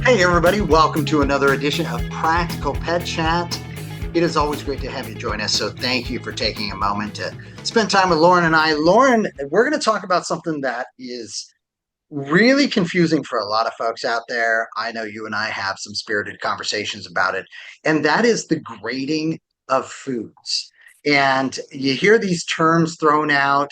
Hey, everybody, welcome to another edition of Practical Pet Chat. It is always great to have you join us, so thank you for taking a moment to spend time with Lorin and I. Lorin, we're going to talk about something that is really confusing for a lot of folks out there. I know you and I have some spirited conversations about it, and that is the grading of foods. And you hear these terms thrown out,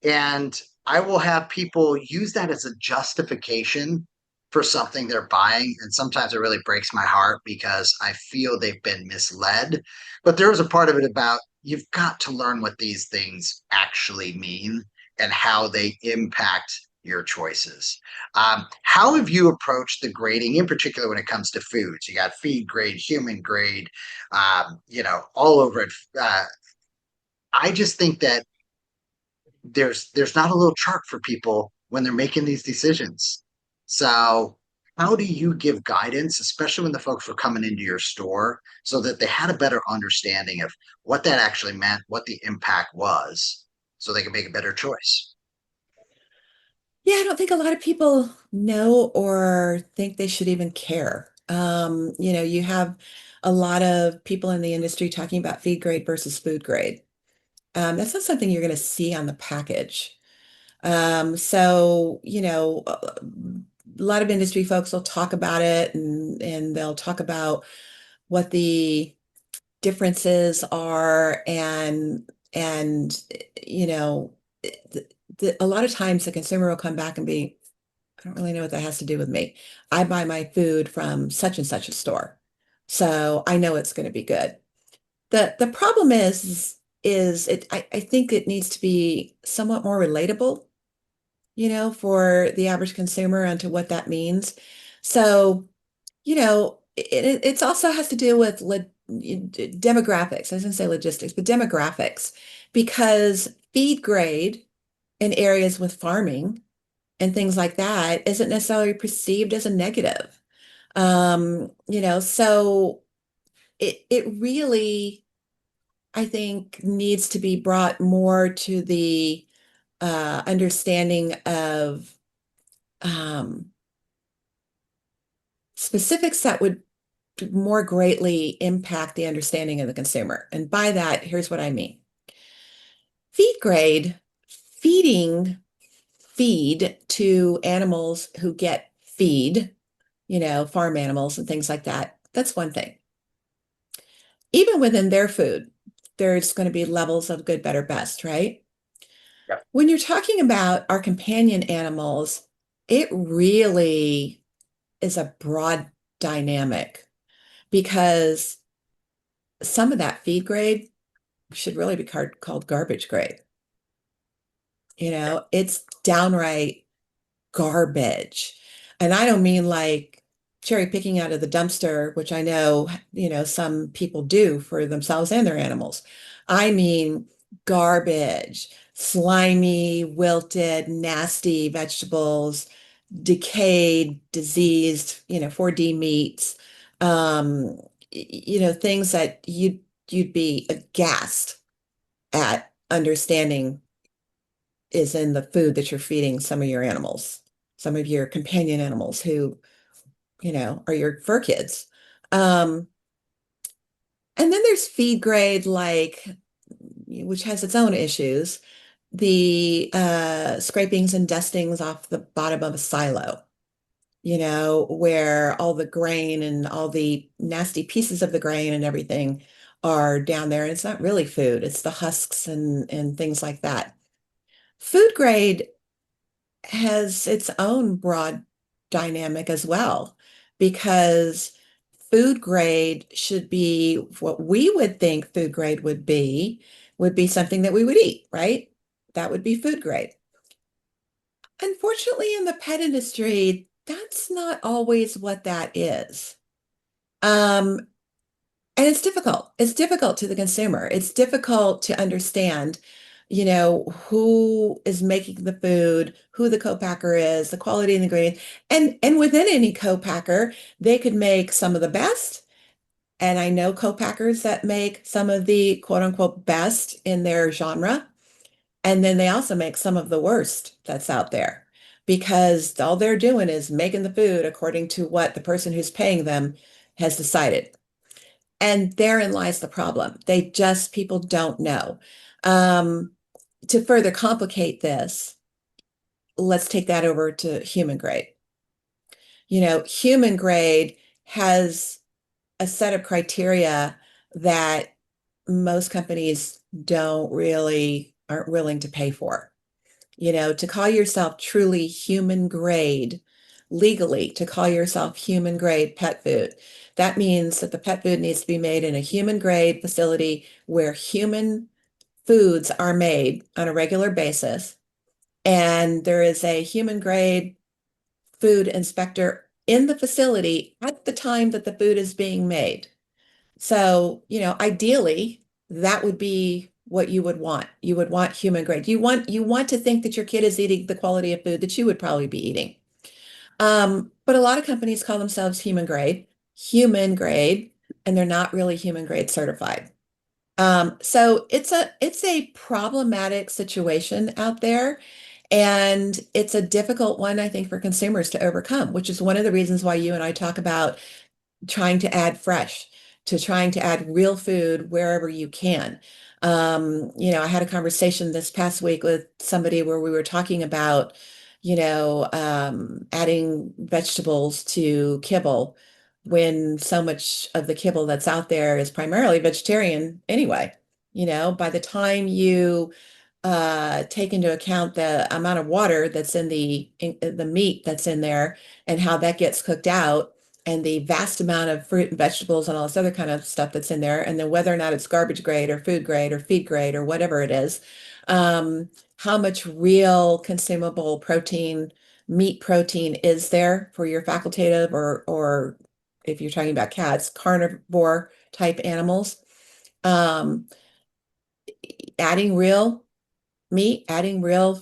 and I will have people use that as a justification for something they're buying. And sometimes it really breaks my heart because I feel they've been misled. But there is a part of it about you've got to learn what these things actually mean and how they impact your choices. How have you approached the grading, in particular when it comes to foods? You got feed grade, human grade, all over it. I just think that there's not a little chart for people when they're making these decisions. So how do you give guidance, especially when the folks were coming into your store, so that they had a better understanding of what that actually meant, what the impact was, so they could make a better choice? Yeah, I don't think a lot of people know or think they should even care. You have a lot of people in the industry talking about feed grade versus food grade. That's not something you're going to see on the package. A lot of industry folks will talk about it and they'll talk about what the differences are and you know, a lot of times the consumer will come back and be, I don't really know what that has to do with me. I buy my food from such and such a store, so I know it's going to be good. The problem I think it needs to be somewhat more relatable, for the average consumer onto what that means. So, it's also has to do with demographics. I was going to say logistics, but demographics, because feed grade in areas with farming and things like that isn't necessarily perceived as a negative. So it really, I think, needs to be brought more to the understanding of um, specifics that would more greatly impact the understanding of the consumer. And by that, here's what I mean. Feed grade, feeding feed to animals who get feed, farm animals and things like that. That's one thing. Even within their food, there's going to be levels of good, better, best, right? Yep. When you're talking about our companion animals, it really is a broad dynamic because some of that feed grade should really be called garbage grade. It's downright garbage. And I don't mean like cherry picking out of the dumpster, which I know, some people do for themselves and their animals. I mean garbage, slimy, wilted, nasty vegetables, decayed, diseased, 4D meats, things that you'd be aghast at understanding is in the food that you're feeding some of your animals, some of your companion animals who, are your fur kids. Um, and then there's feed grade, like, which has its own issues, the scrapings and dustings off the bottom of a silo, where all the grain and all the nasty pieces of the grain and everything are down there. And it's not really food, it's the husks and things like that. Food grade has its own broad dynamic as well, because food grade should be what we would think food grade would be something that we would eat, right? That would be food grade. Unfortunately, in the pet industry, that's not always what that is. Um, And it's difficult. It's difficult to the consumer. It's difficult to understand, who is making the food, who the co-packer is, the quality and ingredients. And within any co-packer, they could make some of the best. And I know co-packers that make some of the quote unquote best in their genre. And then they also make some of the worst that's out there. because all they're doing is making the food according to what the person who's paying them has decided. And therein lies the problem. People don't know. Um, to further complicate this, let's take that over to human grade. Human grade has a set of criteria that most companies don't really aren't willing to pay for. To call yourself truly human grade, legally, to call yourself human grade pet food, that means that the pet food needs to be made in a human grade facility where human foods are made on a regular basis. And there is a human grade food inspector in the facility at the time that the food is being made. So, ideally, that would be what you would want. You would want human grade. You want to think that your kid is eating the quality of food that you would probably be eating. But a lot of companies call themselves human grade, and they're not really human grade certified. So it's a problematic situation out there, and it's a difficult one, I think, for consumers to overcome, which is one of the reasons why you and I talk about trying to add fresh, to trying to add real food wherever you can. I had a conversation this past week with somebody where we were talking about, adding vegetables to kibble when so much of the kibble that's out there is primarily vegetarian anyway. By the time you take into account the amount of water that's in the meat that's in there and how that gets cooked out and the vast amount of fruit and vegetables and all this other kind of stuff that's in there, and then whether or not it's garbage grade or food grade or feed grade or whatever it is, how much real consumable protein, meat protein is there for your facultative or if you're talking about cats, carnivore type animals. Um, adding real adding real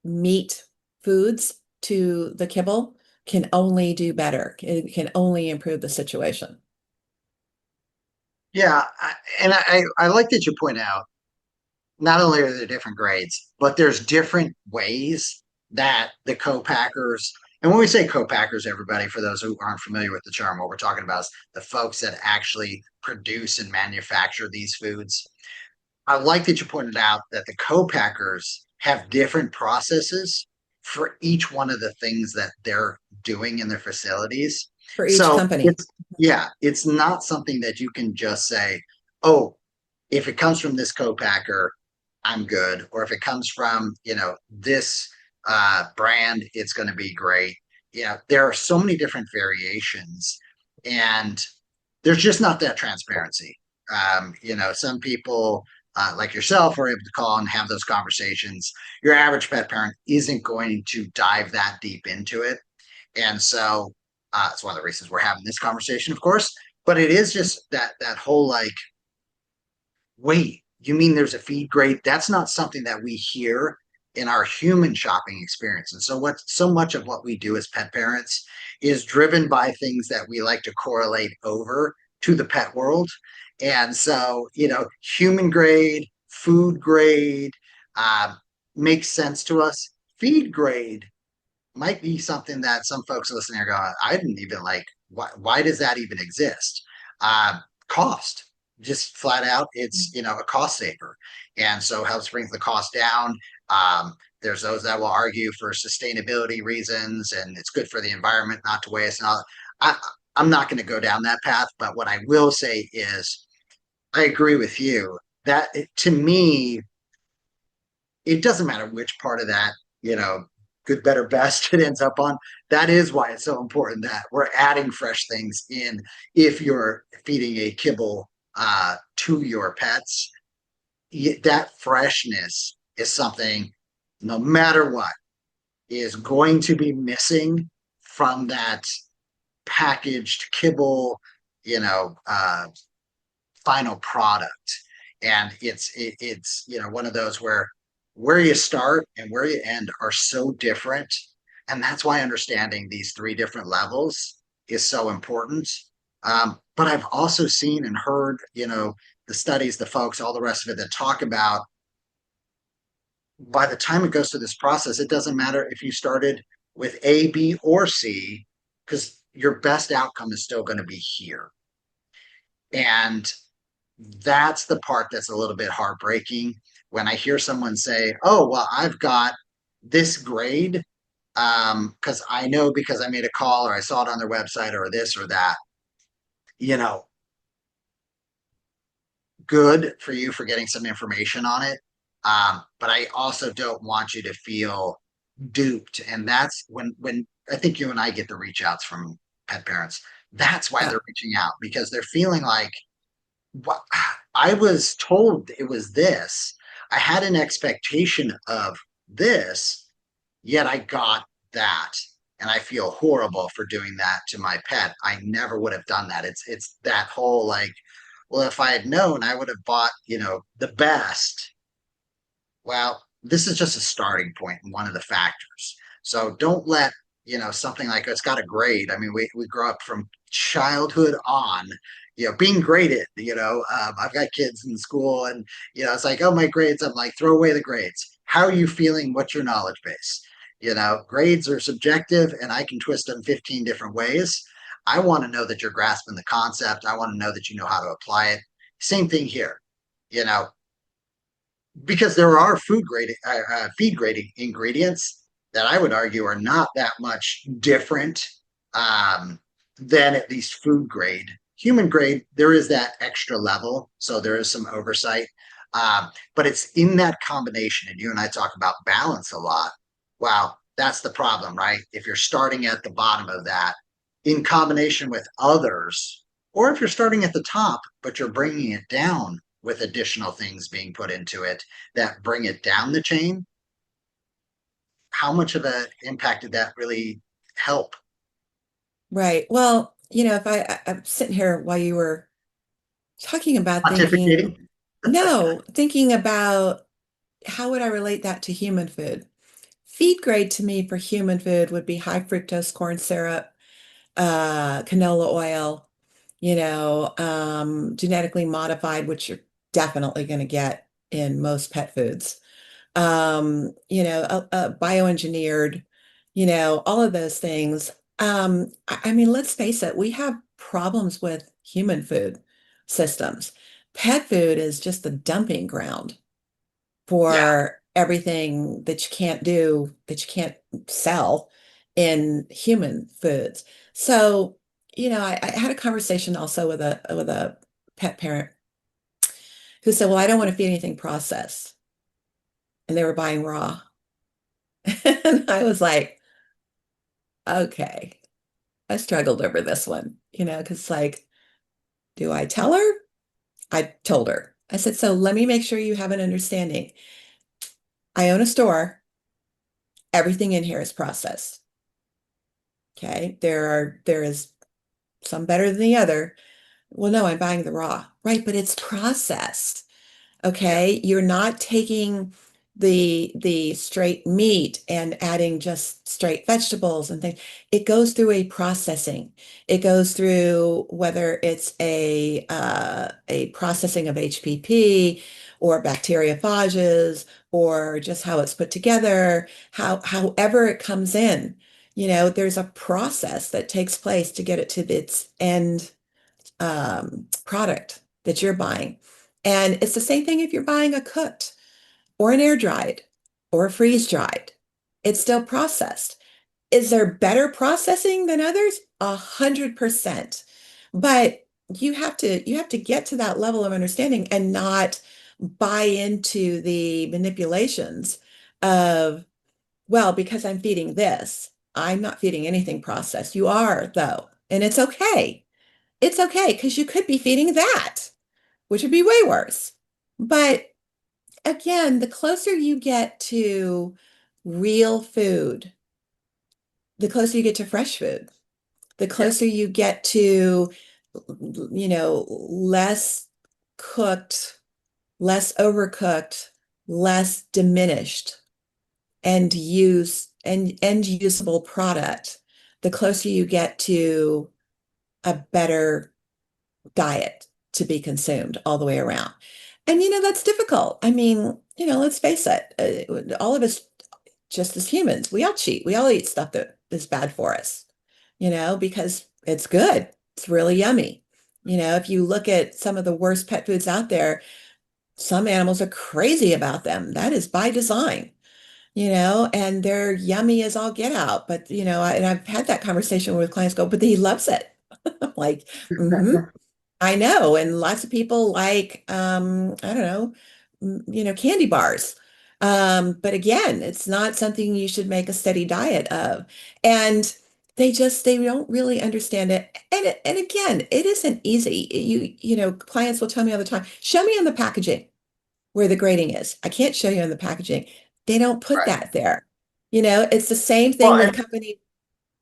meat foods to the kibble can only do better. It can only improve the situation. Yeah, I like that you point out not only are there different grades, but there's different ways that the co-packers, and when we say co-packers, everybody, for those who aren't familiar with the term, what we're talking about is the folks that actually produce and manufacture these foods. I like that you pointed out that the co-packers have different processes for each one of the things that they're doing in their facilities. For each So company. it's not something that you can just say, oh, if it comes from this co-packer, I'm good. Or if it comes from, this brand, it's going to be great. There are so many different variations, and there's just not that transparency. Some people like yourself are able to call and have those conversations. Your average pet parent isn't going to dive that deep into it. And so it's one of the reasons we're having this conversation, of course. But it is just that whole like, wait, you mean there's a feed grade? That's not something that we hear in our human shopping experience. And so much of what we do as pet parents is driven by things that we like to correlate over to the pet world. And so, human grade, food grade uh, makes sense to us. Feed grade might be something that some folks listening are going, I didn't even like, why does that even exist? Cost, just flat out, it's, a cost saver. And so helps brings the cost down. There's those that will argue for sustainability reasons and it's good for the environment not to waste. And all. I, I'm not going to go down that path, but what I will say is I agree with you that to me, it doesn't matter which part of that, good, better, best it ends up on. That is why it's so important that we're adding fresh things in if you're feeding a kibble to your pets. That freshness is something, no matter what, is going to be missing from that packaged kibble, you know, uh, final product. And it's one of those where you start and where you end are so different. And that's why understanding these three different levels is so important. But I've also seen and heard, the studies, the folks, all the rest of it that talk about by the time it goes through this process, it doesn't matter if you started with A, B, or C, because your best outcome is still going to be here. And that's the part that's a little bit heartbreaking when I hear someone say, "Oh, well, I've got this grade because I know because I made a call or I saw it on their website or this or that." You know, good for you for getting some information on it. But I also don't want you to feel duped. And that's when I think you and I get the reach outs from pet parents. That's why Yeah. they're reaching out because they're feeling like, what I was told it was this. I had an expectation of this, yet I got that. And I feel horrible for doing that to my pet. I never would have done that. It's that whole like, well, if I had known, I would have bought, the best. Well, this is just a starting point and one of the factors. So don't let, something like it's got a grade. I mean, we grow up from childhood on, being graded, I've got kids in school and, it's like, oh, my grades. I'm like, throw away the grades. How are you feeling? What's your knowledge base? Grades are subjective and I can twist them 15 different ways. I want to know that you're grasping the concept. I want to know that you know how to apply it. Same thing here. You know, because there are feed grading ingredients that I would argue are not that much different than at least food grade. Human grade, there is that extra level, so there is some oversight. But it's in that combination, and you and I talk about balance a lot. Wow, that's the problem, right? If you're starting at the bottom of that in combination with others, or if you're starting at the top, but you're bringing it down with additional things being put into it that bring it down the chain, how much of an impact did that really help? Right. Well, if I'm sitting here while you were talking about Pontificating? thinking about how would I relate that to human food? Feed grade to me for human food would be high fructose corn syrup, canola oil, genetically modified, which you're definitely going to get in most pet foods. Bioengineered, all of those things. I mean, let's face it, we have problems with human food systems. Pet food is just the dumping ground Yeah. for everything that you can't do, that you can't sell in human foods. So, I had a conversation also with a pet parent who said, "Well, I don't want to feed anything processed." And they were buying raw. And I was like, okay, I struggled over this one, because like, do I tell her? I told her. I said, so let me make sure you have an understanding. I own a store. Everything in here is processed. Okay. There is some better than the other. Well, no, I'm buying the raw. Right, but it's processed. Yeah. Okay, you're not taking the straight meat and adding just straight vegetables and things. It goes through a processing. It goes through whether it's a processing of HPP or bacteriophages or just how it's put together, however it comes in. There's a process that takes place to get it to its end product that you're buying. And it's the same thing if you're buying a cooked or an air dried or a freeze dried. It's still processed. Is there better processing than others? 100%. But you have to get to that level of understanding and not buy into the manipulations of, well, because I'm feeding this, I'm not feeding anything processed. You are, though, and it's okay. It's okay because you could be feeding that, which would be way worse. But again, the closer you get to real food, the closer you get to fresh food, the Yeah. closer you get to, less cooked, less overcooked, less diminished and usable product, the closer you get to a better diet to be consumed all the way around. And that's difficult. I mean, let's face it, all of us, just as humans, we all cheat. We all eat stuff that is bad for us, because it's good. It's really yummy. If you look at some of the worst pet foods out there, some animals are crazy about them. That is by design, and they're yummy as all get out. But, and I've had that conversation with clients go, but he loves it. I'm like, mm-hmm. I know, and lots of people like I don't know, candy bars. But again, it's not something you should make a steady diet of. And they don't really understand it. And again, it isn't easy. Clients will tell me all the time, show me on the packaging where the grading is. I can't show you on the packaging. They don't put Right. that there. It's the same Well, thing with companies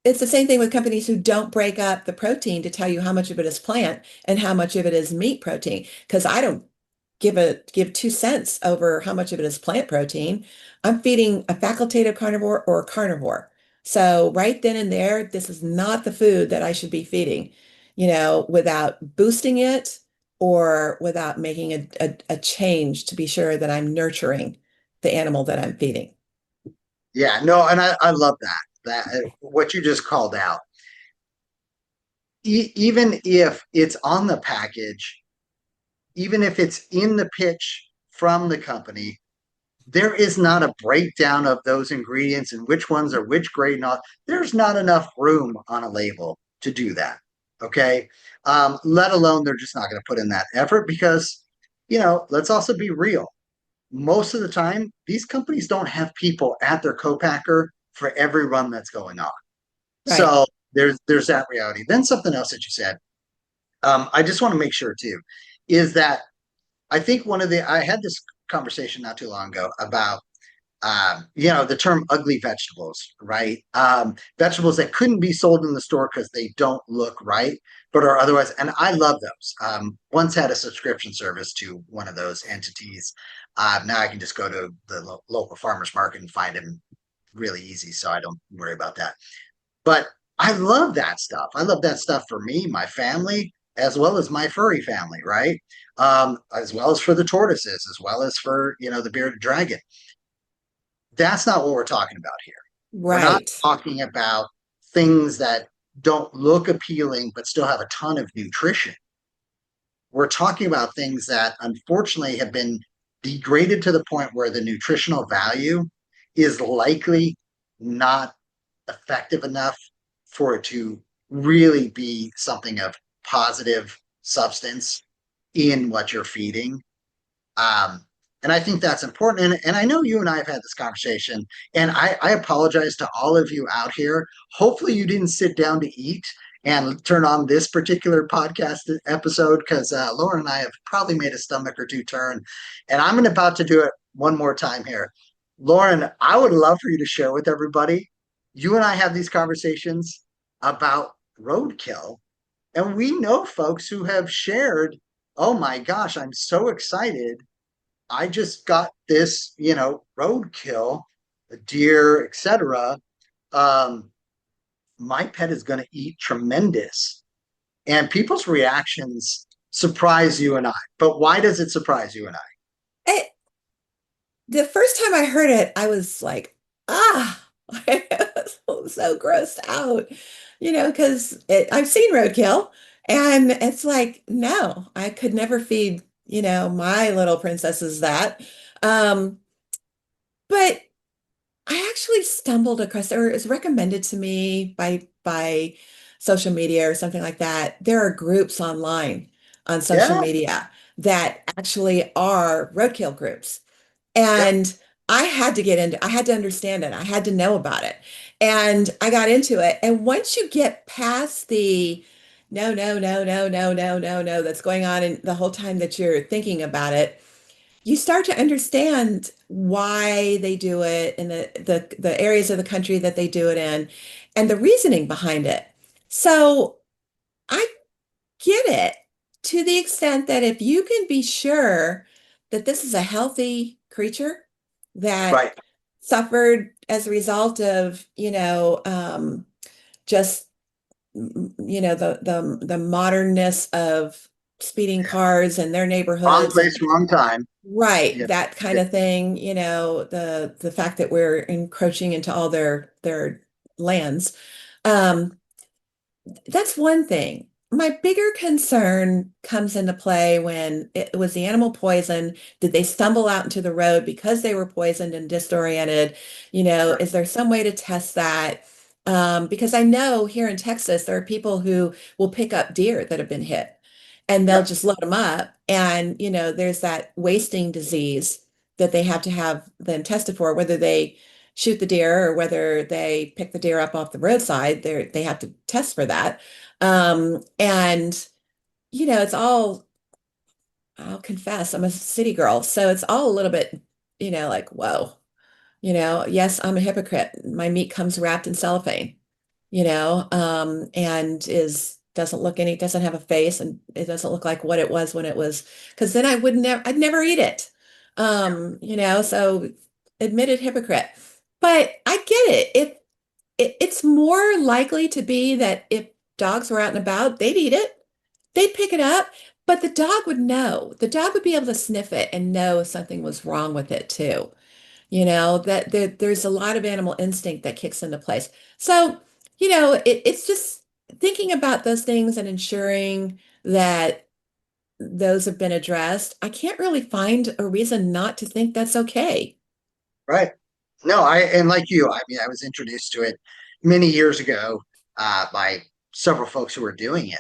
it's the same thing with companies who don't break up the protein to tell you how much of it is plant and how much of it is meat protein. Because I don't give 2 cents over how much of it is plant protein. I'm feeding a facultative carnivore or a carnivore. So right then and there, this is not the food that I should be feeding, without boosting it or without making a change to be sure that I'm nurturing the animal that I'm feeding. yeah, no, and I love that what you just called out. Even if it's on the package, even if it's in the pitch from the company, there is not a breakdown of those ingredients and which ones are which grade and all. There's not enough room on a label to do that. Okay. Let alone they're just not going to put in that effort because, let's also be real. Most of the time, these companies don't have people at their co-packer for every run that's going on. Right. So there's that reality. Then something else that you said, I just want to make sure too, is that I think I had this conversation not too long ago about the term ugly vegetables, right? Vegetables that couldn't be sold in the store because they don't look right, but are otherwise, and I love those. Once had a subscription service to one of those entities. Now I can just go to the local farmer's market and find them really easy, so I don't worry about that. But I love that stuff. I love that stuff for me, my family, as well as my furry family, right? As well as for the tortoises, as well as for, the bearded dragon. That's not what we're talking about here. We're not Right. talking about things that don't look appealing but still have a ton of nutrition. We're talking about things that unfortunately have been degraded to the point where the nutritional value is likely not effective enough for it to really be something of positive substance in what you're feeding. Um, and I think that's important. And I know you and I have had this conversation, and I apologize to all of you out here. Hopefully, you didn't sit down to eat and turn on this particular podcast episode because Lauren and I have probably made a stomach or two turn. And I'm about to do it one more time here. Lauren, I would love for you to share with everybody. You and I have these conversations about roadkill, and we know folks who have shared, oh my gosh, I'm so excited. I just got this, roadkill, a deer, etc. Um, my pet is going to eat tremendous. And people's reactions surprise you and I. But why does it surprise you and I? It, the first time I heard it, I was like, ah, I was so grossed out, because I've seen roadkill and it's like, no, I could never feed, my little princesses that. Um, but I actually stumbled across, or it was recommended to me by social media or something like that. There are groups online on social Yeah, media that actually are roadkill groups. yep, And I had to understand it. I had to know about it. And I got into it. And once you get past the no, no, no, no, no, no, no, no, that's going on and the whole time that you're thinking about it, you start to understand why they do it in the areas of the country that they do it in and the reasoning behind it. So I get it to the extent that if you can be sure that this is a healthy creature that right. suffered as a result of, just the modernness of speeding cars in their Wrong neighborhoods, and place, wrong time. right, Yeah. that kind It- of thing, the fact that we're encroaching into all their lands. Um, that's one thing. My bigger concern comes into play when it was the animal poison. Did they stumble out into the road because they were poisoned and disoriented? Right. Is there some way to test that? Because I know here in Texas, there are people who will pick up deer that have been hit and they'll Yep. just load them up. And, there's that wasting disease that they have to have them tested for, whether they shoot the deer or whether they pick the deer up off the roadside, they have to test for that. And it's all, I'll confess, I'm a city girl, so it's all a little bit, like, whoa, yes, I'm a hypocrite. My meat comes wrapped in cellophane, and doesn't have a face, and it doesn't look like what it was when it was, because then I'd never eat it. So admitted hypocrite. But I get it. It's more likely to be that if dogs were out and about, they'd eat it, they'd pick it up, but the dog would know. The dog would be able to sniff it and know if something was wrong with it too. There's a lot of animal instinct that kicks into place. So, it's just thinking about those things and ensuring that those have been addressed. I can't really find a reason not to think that's okay. Right. No, and like you, I mean, I was introduced to it many years ago by several folks who were doing it,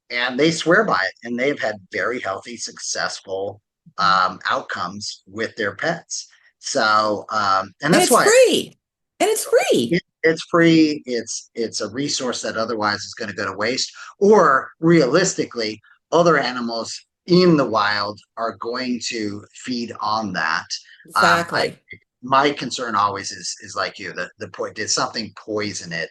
and they swear by it, and they've had very healthy, successful outcomes with their pets. So, and And that's it's why free. And it's free. it's free. It's a resource that otherwise is going to go to waste, or realistically, other animals in the wild are going to feed on that. I Exactly. My concern always is like you, the point, did something poison it,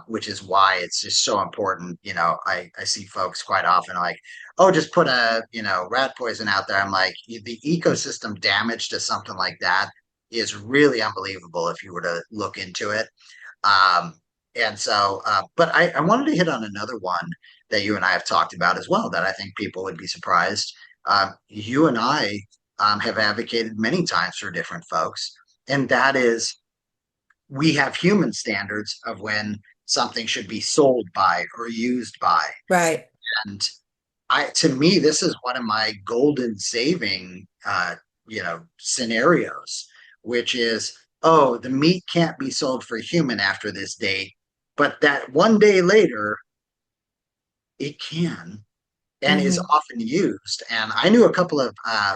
which is why it's just so important. I see folks quite often like, oh, just put a rat poison out there. I'm like, the ecosystem damage to something like that is really unbelievable if you were to look into it. um, and so, but I wanted to hit on another one that you and I have talked about as well that I think people would be surprised. You and I have advocated many times for different folks, and that is we have human standards of when something should be sold by or used by. Right. And to me, this is one of my golden saving, scenarios, which is, oh, the meat can't be sold for human after this date, but that one day later, it can and is Hmm. often used. And I knew a couple of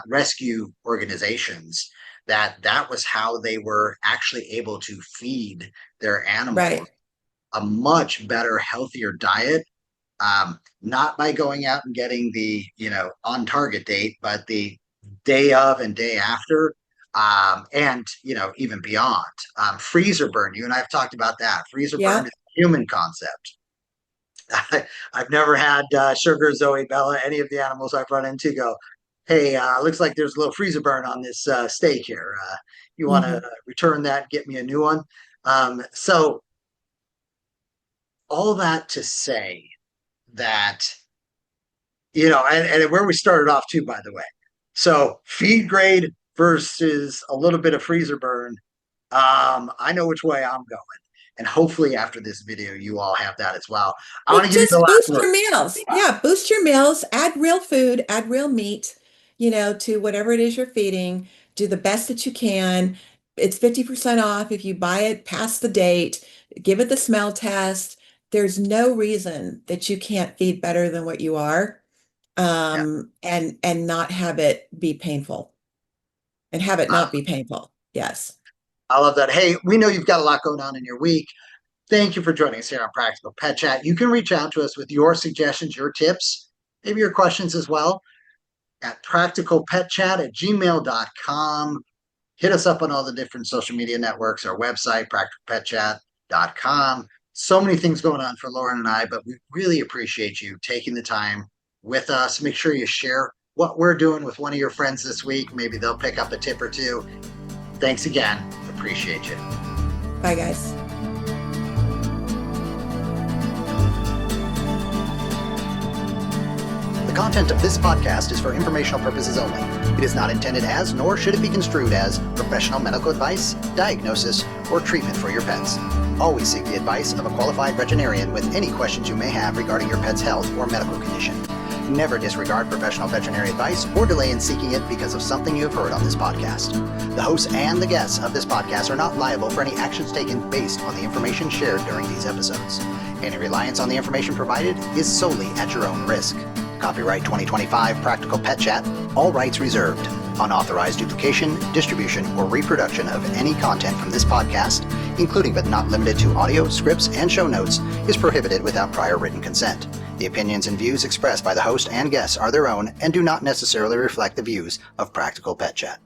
rescue organizations that was how they were actually able to feed their animals Right. a much better, healthier diet, not by going out and getting the on target date, but the day of and day after, and even beyond. Freezer burn. You and I have talked about that. Freezer burn is Yep. a human concept. I've never had Sugar, Zoe, Bella, any of the animals I've run into go, hey, looks like there's a little freezer burn on this steak here. You want to Hmm. return that, get me a new one? So all that to say that and where we started off too, by the way. So feed grade versus a little bit of freezer burn. I know which way I'm going. And hopefully after this video, you all have that as well. I want Well, to give you the just last boost word. your meals. Yeah, boost your meals, add real food, add real meat, to whatever it is you're feeding. Do the best that you can. It's 50% off if you buy it past the date. Give it the smell test. There's no reason that you can't feed better than what you are, Yeah, and not have it be painful and have it I, not be painful. Yes. I love that. Hey, we know you've got a lot going on in your week. Thank you for joining us here on Practical Pet Chat. You can reach out to us with your suggestions, your tips, maybe your questions as well at practicalpetchat@gmail.com. Hit us up on all the different social media networks, our website, practicalpetchat.com. So many things going on for Lorin and I, but we really appreciate you taking the time with us. Make sure you share what we're doing with one of your friends this week. Maybe they'll pick up a tip or two. Thanks again. Appreciate you. Bye, guys. The content of this podcast is for informational purposes only. It is not intended as, nor should it be construed as, professional medical advice, diagnosis, or treatment for your pets. Always seek the advice of a qualified veterinarian with any questions you may have regarding your pet's health or medical condition. Never disregard professional veterinary advice or delay in seeking it because of something you have heard on this podcast. The hosts and the guests of this podcast are not liable for any actions taken based on the information shared during these episodes. Any reliance on the information provided is solely at your own risk. Copyright 2025 Practical Pet Chat, all rights reserved. Unauthorized duplication, distribution, or reproduction of any content from this podcast, including but not limited to audio, scripts, and show notes, is prohibited without prior written consent. The opinions and views expressed by the host and guests are their own and do not necessarily reflect the views of Practical Pet Chat.